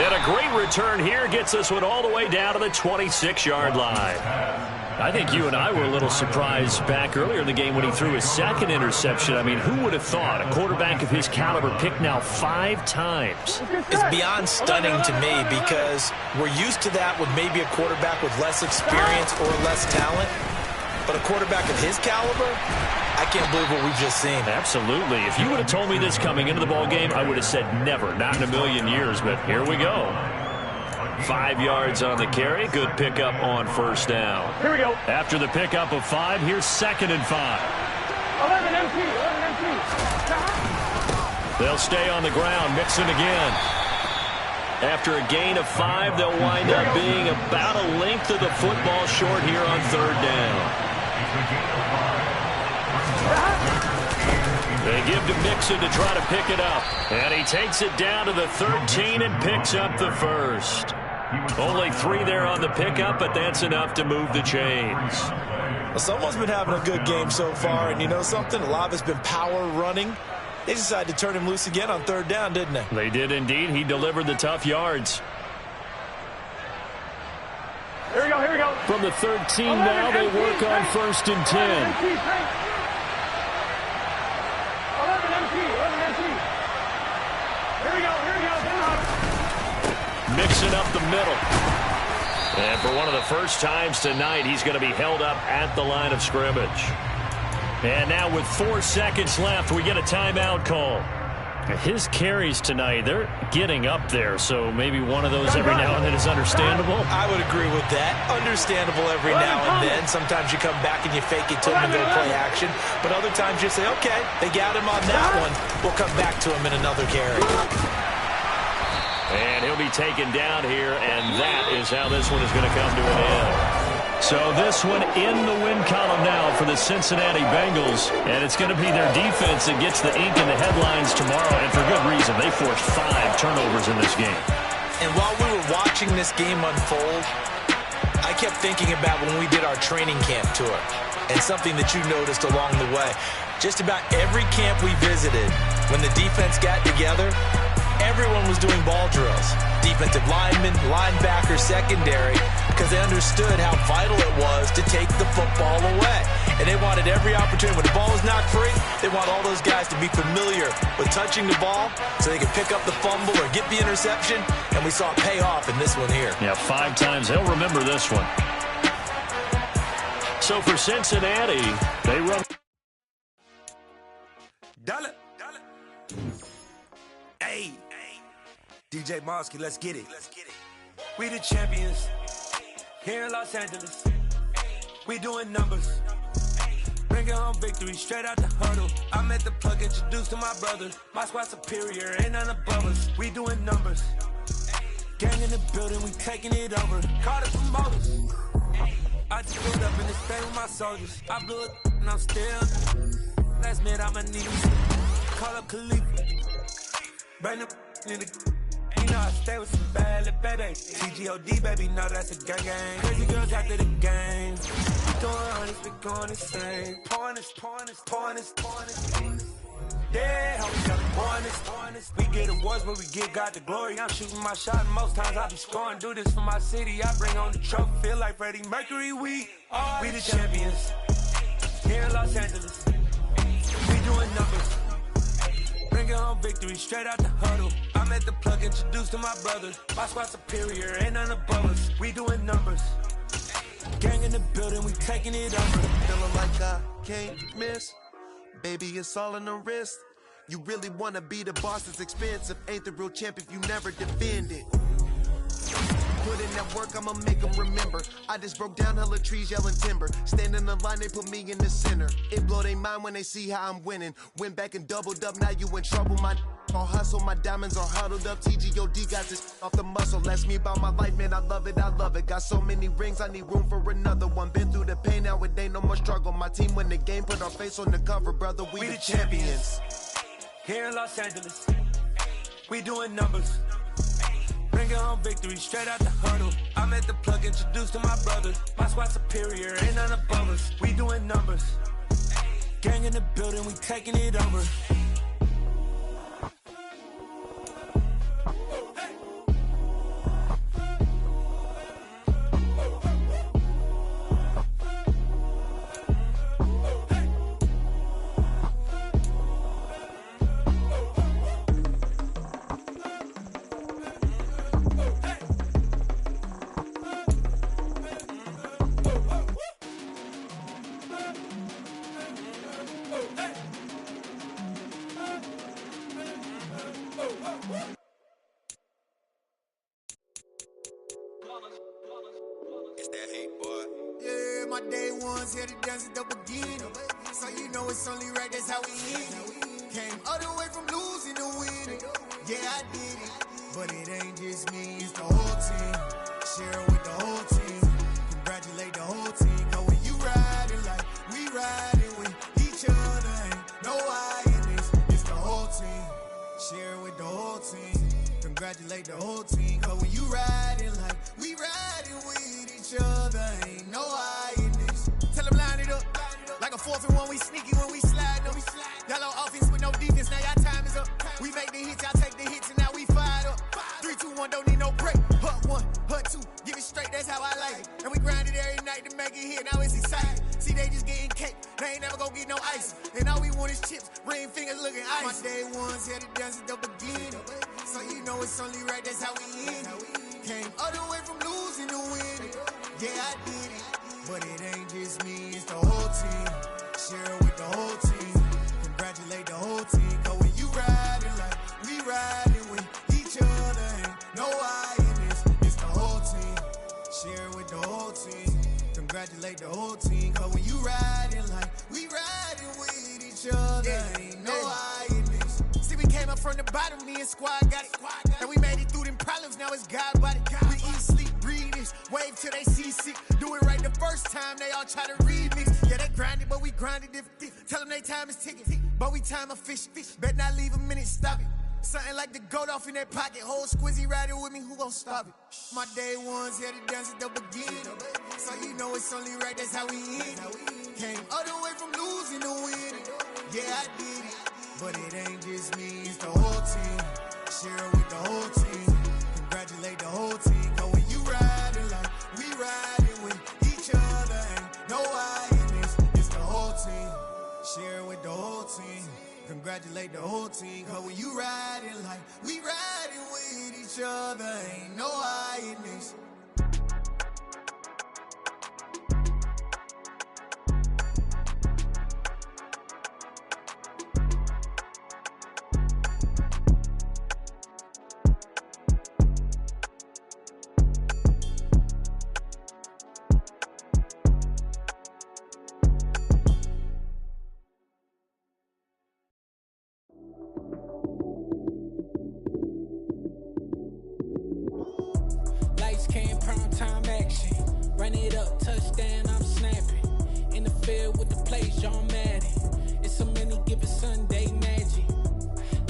S2: And a great return here gets this one all the way down to the 26-yard line. I think you and I were a little surprised back earlier in the game when he threw his 2nd interception. I mean, who would have thought a quarterback of his caliber picked now 5 times?
S3: It's beyond stunning to me because we're used to that with maybe a quarterback with less experience or less talent. But a quarterback of his caliber, I can't believe what we've just seen.
S2: Absolutely. If you would have told me this coming into the ball game, I would have said never, not in a million years. But here we go. 5 yards on the carry. Good pickup on first down.
S5: Here we go.
S2: After the pickup of 5, here's 2nd and 5.
S5: 11 MT, 11 MT.
S2: They'll stay on the ground. Mixon again. After a gain of 5, they'll wind up being about a length of the football short here on 3rd down. They give to Mixon to try to pick it up. And he takes it down to the 13 and picks up the first. Only 3 there on the pickup, but that's enough to move the chains.
S3: Well, someone's been having a good game so far, and you know something? A lot of it's been power running. They decided to turn him loose again on 3rd down, didn't they?
S2: They did indeed. He delivered the tough yards.
S5: Here we go, here we go.
S2: From the 13 now, they work on 1st and 10.
S5: 11 MT, 11 MT. Here we go, here we go.
S2: Mixing up the middle. And for one of the first times tonight, he's going to be held up at the line of scrimmage. And now with 4 seconds left, we get a timeout call. His carries tonight, they're getting up there, so maybe one of those every now and then is understandable.
S3: I would agree with that. Understandable every now and then. Sometimes you come back and you fake it to him and go play action. But other times you say, okay, they got him on that one. We'll come back to him in another carry.
S2: And he'll be taken down here, and that is how this one is going to come to an end. So this one in the win column now for the Cincinnati Bengals, and it's going to be their defense that gets the ink in the headlines tomorrow, and for good reason. They forced 5 turnovers in this game.
S3: And while we were watching this game unfold, I kept thinking about when we did our training camp tour, and something that you noticed along the way. Just about every camp we visited, when the defense got together, everyone was doing ball drills. Defensive linemen, linebackers, secondary, because they understood how vital it was to take the football away. And they wanted every opportunity. When the ball was knocked free, they want all those guys to be familiar with touching the ball so they can pick up the fumble or get the interception. And we saw it pay off in this one here.
S2: Yeah, 5 times. They'll remember this one. So for Cincinnati, they run.
S6: Dollar. Hey, DJ Mosky, let's get it. We the champions here in Los Angeles. We doing numbers. Bringing home victory straight out the huddle. I'm at the plug, introduced to my brother. My squad superior, ain't none above us. We doing numbers. Gang in the building, we taking it over. Caught us promoters. I just pulled up in this thing with my soldiers. I blew it and I'm still. Last minute, I'ma need call up Khalifa. Bring them in the. You know I stay with some bad little baby. TGOD, baby, know that's a gang gang. Crazy girls after the game. Doing honest, we going insane. Pouring this. Yeah, how we got pouring this. We get awards, but we give God the glory. I'm shooting my shot, and most times I be scoring. Do this for my city. I bring on the trophy. Feel like Freddie Mercury. We the champions here in Los Angeles. We doing numbers. Bringing home victory straight out the huddle. I'm at the plug, introduced to my brother. My squad superior, ain't none above us. We doing numbers. Gang in the building, we taking it over.
S7: Feeling like I can't miss. Baby, it's all in the wrist. You really wanna be the boss, it's expensive. Ain't the real champ if you never defend it. Put in that work, I'ma make them remember. I just broke down hella trees, yelling timber. Stand in the line, they put me in the center. It blow they mind when they see how I'm winning. Went back and doubled up, now you in trouble. My all hustle, my diamonds are huddled up. TGOD got this off the muscle. That's me about my life, man, I love it. Got so many rings, I need room for another one. Been through the pain, now it ain't no more struggle. My team win the game, put our face on the cover, brother. We the champions.
S6: Here in Los Angeles, we doing numbers. Bringing home victory straight out the huddle. I'm at the plug, introduced to my brother. My squad superior, ain't none above us. We doing numbers. Gang in the building, we taking it over.
S8: day ones here to dance at the beginning. So you know it's only right, that's how we end it. Came all the way from losing to winning. Yeah, I did it. But it ain't just me, it's the whole team. Share it with the whole team. Congratulate the whole team. Cause when you riding like we riding with each other, ain't no I in this. It's the whole team. Share it with the whole team. Congratulate the whole team. Cause when you riding like we riding with each other, ain't no I in this. Tell them line it up. Like a 4th and 1, we sneaky when we slide them. Y'all on offense with no defense, now y'all time is up. We make the hits, y'all take the hits, and now we fired up. 3, 2, 1, don't need no break. Hut 1, hut 2, give it straight, that's how I like it. And we grind it every night to make it here, now it's exciting. See, they just getting cake, they ain't never gonna get no ice. And all we want is chips, ring fingers looking ice. My day ones here to dance at the beginning. So you know it's only right, that's how we end it. Came all the way from losing to winning. Yeah, I did it. But it ain't just me, it's the whole team. Share it with the whole team. Congratulate the whole team. Cause when you riding like we riding with each other, ain't no I in this. It's the whole team. Share it with the whole team. Congratulate the whole team. Cause when you riding like we riding with each other, ain't no I in this. See, we came up from the bottom, me and squad got it. And we made it through them problems, now it's God body. We eat, sleep, breathe this, wave till they see sick. Do it right the first time, they all try to remix. Yeah, they grinded, but we grinded different. Tell them they time is ticking, but we time a fish. Bet not leave a minute, stop it. Something like the goat off in that pocket. Whole squizzy riding with me, who gon' stop it? My day ones here to dance at the beginning. So you know it's only right, that's how we end it. Came all the way from losing to winning. Yeah, I did it. But it ain't just me, it's the whole team. Share it with the whole team. Congratulate the whole team. Cause when you riding like we riding with each other, ain't no I in this. It's the whole team. Share it with the whole team. Congratulate the whole team. Cause when you riding like we riding with each other, ain't no I in this.
S9: Run it up, touchdown, I'm snapping. In the field with the plays, John Madden. It's a many given Sunday magic.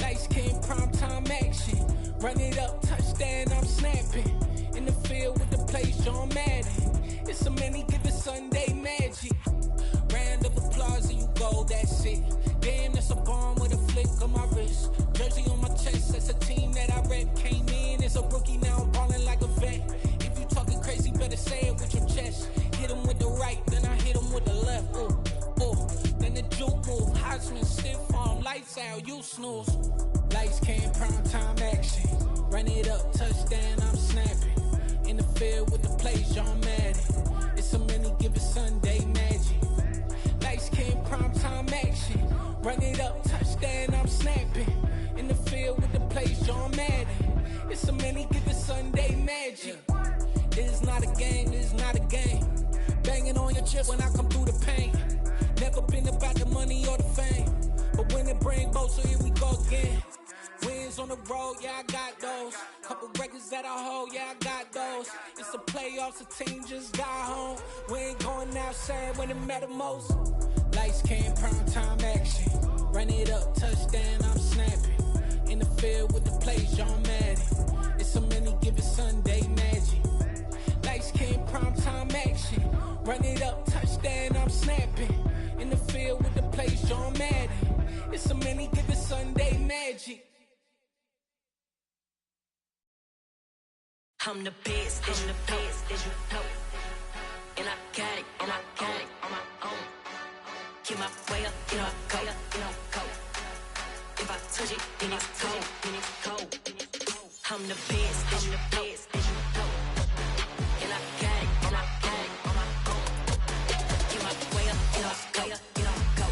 S9: Lights came primetime action. Run it up, touchdown, I'm snapping. In the field with the plays, John Madden. It's a many given Sunday magic. Round of applause and you go, that's it. Damn, that's a bomb with a flick on my wrist. Jersey on my chest, that's a team that I rep. Came in as a rookie, now I'm ballin' like a vet. Talking crazy, better say it with your chest. Hit him with the right, then I hit him with the left. Ooh, ooh. Then the juke move. Heisman, stiff arm, lights out, you snooze. Lights came, prime time action. Run it up, touchdown, I'm snapping. In the field with the plays, John Madden. It's a many given Sunday magic. Lights came, prime time action. Run it up, touchdown, I'm snapping. In the field with the plays, John Madden. It's a many given Sunday magic. This is not a game, this is not a game. Banging on your chest when I come through the pain. Never been about the money or the fame. But when it bring both, so here we go again. Wins on the road, yeah, I got those. Couple records that I hold, yeah, I got those. It's the playoffs, the team just got home. We ain't going outside when it matter most. Lights came, prime time action. Run it up, touchdown, I'm snapping. In the field with the plays, John Madden. It's a many given Sunday magic. Lights came, prime time action. Run it up, touchdown, I'm snapping. In the field with the plays, John Madden. It's a many given Sunday magic.
S10: I'm the best, as you know. And I got it, on my own. Get my way up, get my go, go. If I touch it, then it's cold. I'm the best, as you know. And I got it, on my own. Get my way up, get my go.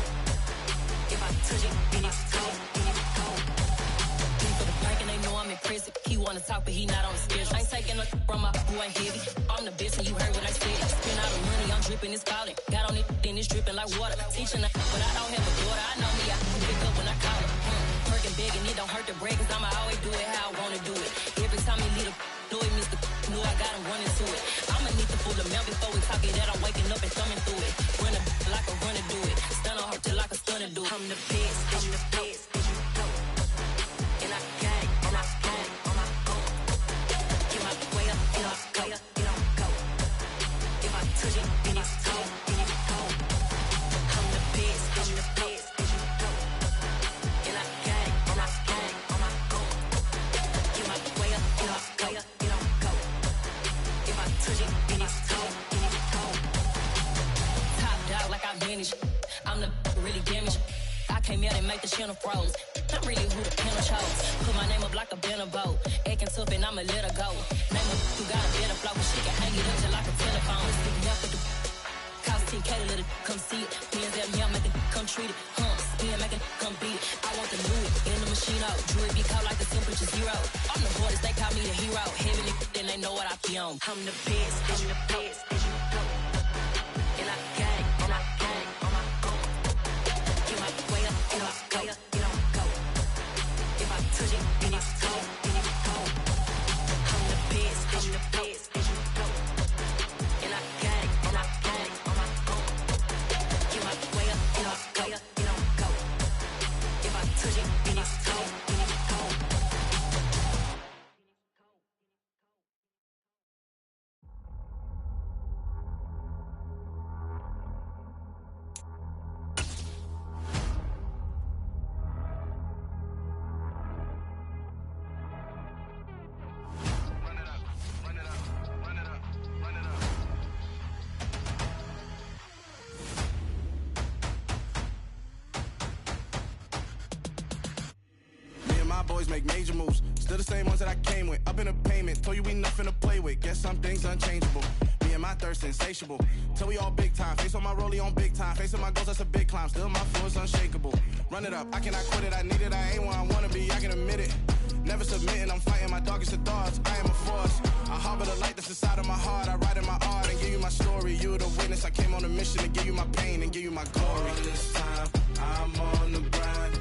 S10: If I touch it, then it's cold. For the blank and they know I'm in prison. He wanna talk, but he not on the schedule. I ain't taking no from my boy heavy. I'm the best and you heard what I said. Spend all the money, I'm dripping. dripping, it's falling. Got on it, then it's dripping like water. Teaching her, but I don't have a daughter. I know me, I pick up when I call her. Perking big and it don't hurt to break, cause I'ma always do it how I wanna do it. Every time he lead a do it, Mr. Knew I got him running to it. I'ma need the full amount before we talk it that I'm waking up and thumbing through it. Run a like a runner do it. Stun on her till like a stunner do it. I'm the best, I'm the best. And I got it, and I got it on my own. Get my way up, get off, go, get on, go. If I touch it, then it's cold, then it's cold. I'm the best, I'm the best. And I got it, and I got it on my own. Get my way up, get off, go, get on, go. If I touch it, then it's cold, then it's cold. Top dog like I manage. I'm the really damaged. I came out and make the channel froze. I'm really who the panel chose. Put my name up like a banner boat. Acting tough and I'ma let her go. Name her who got a better flow, but she can hang it up just like a telephone. Speaking up with the cost 10K to let it come see it. Hands at me, I make it come treat it. Spin, make it come beat it. I want the new it in the machine out. Jewelry be caught like the temperature 0. I'm the hardest, they call me the hero. Heaven and then they know what I be on. I'm the best, I'm the best. And I got it, and I got it on my own. Get my way up, get off, go, get on, go. If I touch it, then it's cold, then it's cold. I'm the best, I'm the best. And I got it, and I got it on my own. Get my way up, get off, go, get on, go. If I touch it, then it's cold, then it's cold.
S1: Boys make major moves, still the same ones that I came with. Up in the payment, told you we nothing to play with. Guess some things unchangeable. Me and my thirst insatiable. Till we all big time. Face on my rollie on big time. Facing my goals, that's a big climb. Still my flow is unshakable. Run it up, I cannot quit it. I need it, I ain't where I wanna be. I can admit it. Never submitting, I'm fighting my darkest of thoughts. I am a force. I harbor the light that's inside of my heart. I write in my art and give you my story. You the witness. I came on a mission to give you my pain and give you my glory. All this time, I'm on the grind.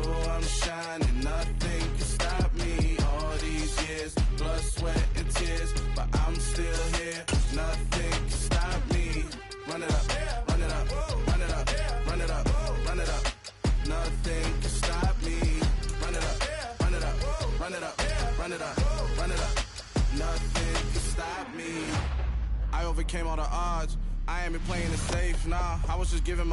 S1: Oh, I'm shining, nothing can stop me. All these years, blood, sweat, and tears, but I'm still here. Nothing can stop me. Run it up, run it up, run it up, run it up, run it up. Nothing can stop me. Run it up, run it up, run it up, run it up, run it up. Nothing can stop me. I overcame all the odds. I ain't been playing it safe, nah. I was just giving my